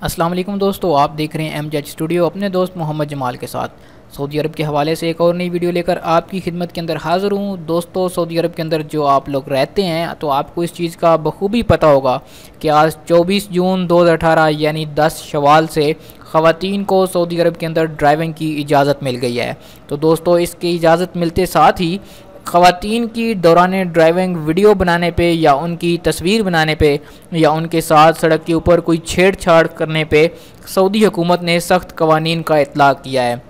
अस्सलाम वालेकुम दोस्तों, आप देख रहे हैं एमजेड स्टूडियो अपने दोस्त मोहम्मद जमाल के साथ। सऊदी अरब के हवाले से एक और नई वीडियो लेकर आपकी खिदमत के अंदर हाज़िर हूँ। दोस्तों, सऊदी अरब के अंदर जो आप लोग रहते हैं तो आपको इस चीज़ का बखूबी पता होगा कि आज 24 जून 2018 यानी 10 शवाल से ख़वातीन को सऊदी अरब के अंदर ड्राइविंग की इजाज़त मिल गई है। तो दोस्तों, इसकी इजाज़त मिलते साथ ही ख़वातीन की दौरान ड्राइविंग वीडियो बनाने पे या उनकी तस्वीर बनाने पे या उनके साथ सड़क के ऊपर कोई छेड़छाड़ करने पे सऊदी हुकूमत ने सख्त कवानीन का इतलाक़ किया है।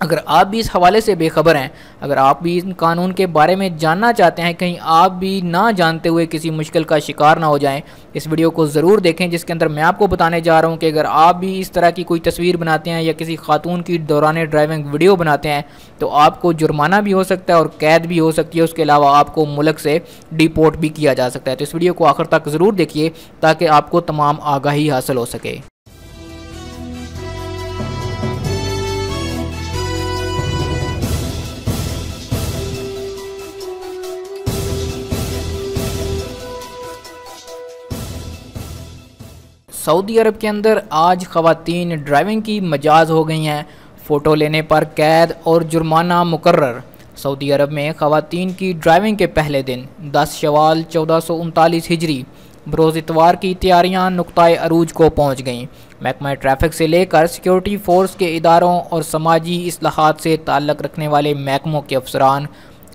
अगर आप भी इस हवाले से बेखबर हैं, अगर आप भी इन कानून के बारे में जानना चाहते हैं, कहीं आप भी ना जानते हुए किसी मुश्किल का शिकार ना हो जाएं, इस वीडियो को ज़रूर देखें, जिसके अंदर मैं आपको बताने जा रहा हूं कि अगर आप भी इस तरह की कोई तस्वीर बनाते हैं या किसी खातून की दौरान ड्राइविंग वीडियो बनाते हैं तो आपको जुर्माना भी हो सकता है और कैद भी हो सकती है। उसके अलावा आपको मुल्क से डिपोर्ट भी किया जा सकता है। तो इस वीडियो को आखिर तक ज़रूर देखिए ताकि आपको तमाम आगाही हासिल हो सके। सऊदी अरब के अंदर आज ख़वातीन ड्राइविंग की मजाज हो गई हैं। फ़ोटो लेने पर कैद और जुर्माना मुकर्रर। सऊदी अरब में ख़वातीन की ड्राइविंग के पहले दिन 10 शवाल 1439 हिजरी बरोज़ इतवार की तैयारियां नुक्ताए अरूज को पहुंच गईं। महकमा ट्रैफिक से लेकर सिक्योरिटी फोर्स के इदारों और समाजी इस्लाहात से ताल्लुक़ रखने वाले महकमों के अफसरान,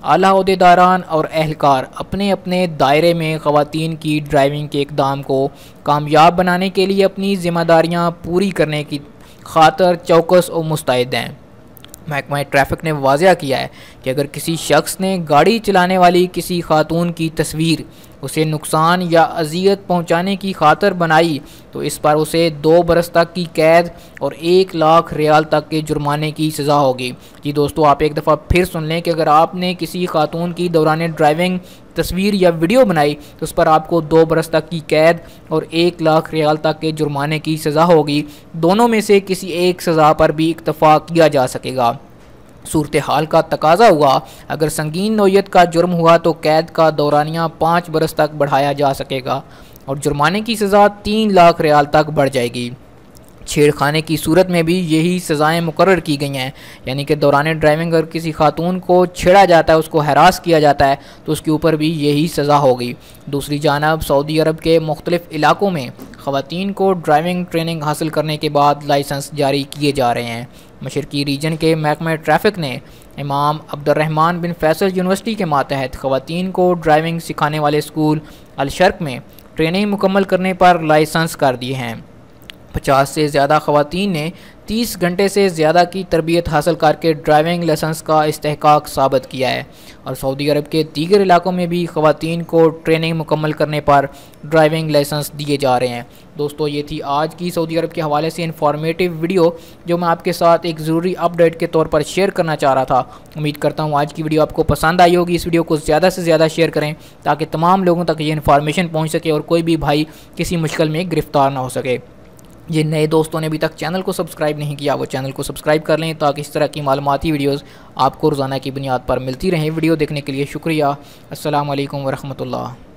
आला ओहदेदारान और एहलकार अपने अपने दायरे में ख़वातीन की ड्राइविंग के इक़दाम को कामयाब बनाने के लिए अपनी ज़िम्मेदारियाँ पूरी करने की खातर चौकस और मुस्तैद हैं। महकमा ट्रैफिक ने वाज़ह किया है कि अगर किसी शख्स ने गाड़ी चलाने वाली किसी खातून की तस्वीर उसे नुकसान या अजियत पहुंचाने की खातर बनाई तो इस पर उसे 2 बरस तक की कैद और 1 लाख रियाल तक के जुर्माने की सज़ा होगी। जी दोस्तों, आप एक दफ़ा फिर सुन लें कि अगर आपने किसी खातून की दौरान ड्राइविंग तस्वीर या वीडियो बनाई तो उस पर आपको 2 बरस तक की कैद और 1 लाख रियाल तक के जुर्माने की सज़ा होगी। दोनों में से किसी एक सज़ा पर भी इत्तफ़ाक़ किया जा सकेगा। सूरत हाल का तकाजा हुआ, अगर संगीन नौयत का जुर्म हुआ तो कैद का दौरानिया 5 बरस तक बढ़ाया जा सकेगा और जुर्माने की सज़ा 3 लाख रियाल तक बढ़ जाएगी। छेड़खाने की सूरत में भी यही सज़ाएँ मुकर्रर की गई हैं, यानी कि दौरान ड्राइविंग अगर किसी खातून को छेड़ा जाता है, उसको हरास किया जाता है तो उसके ऊपर भी यही सज़ा होगी। दूसरी जानब सऊदी अरब के मुख्तलिफ़ इलाकों में ख़वातीन को ड्राइविंग ट्रेनिंग हासिल करने के बाद लाइसेंस जारी किए जा रहे हैं। मशरकी रीजन के महकमा ट्रैफिक ने इमाम अब्दुर्रहमान बिन फैसल यूनिवर्सिटी के मातहत ख़वातीन को ड्राइविंग सिखाने वाले स्कूल अल-शर्क में ट्रेनिंग मुकम्मल करने पर लाइसेंस कर दिए हैं। 50 से ज़्यादा ख़वातीन ने 30 घंटे से ज़्यादा की तरबियत हासिल करके ड्राइविंग लाइसेंस का इस्तेहकाक साबित किया है और सऊदी अरब के दीगर इलाकों में भी ख़वातीन को ट्रेनिंग मुकम्मल करने पर ड्राइविंग लाइसेंस दिए जा रहे हैं। दोस्तों, ये थी आज की सऊदी अरब के हवाले से इन्फॉर्मेटिव वीडियो जो मैं आपके साथ एक ज़रूरी अपडेट के तौर पर शेयर करना चाह रहा था। उम्मीद करता हूँ आज की वीडियो आपको पसंद आई होगी। इस वीडियो को ज़्यादा से ज़्यादा शेयर करें ताकि तमाम लोगों तक ये इन्फॉर्मेशन पहुँच सके और कोई भी भाई किसी मुश्किल में गिरफ़्तार ना हो सके। जिन नए दोस्तों ने अभी तक चैनल को सब्सक्राइब नहीं किया वो चैनल को सब्सक्राइब कर लें ताकि इस तरह की मालूमाती वीडियोस आपको रोज़ाना की बुनियाद पर मिलती रहें। वीडियो देखने के लिए शुक्रिया। अस्सलाम वालेकुम वरहमतुल्लाह।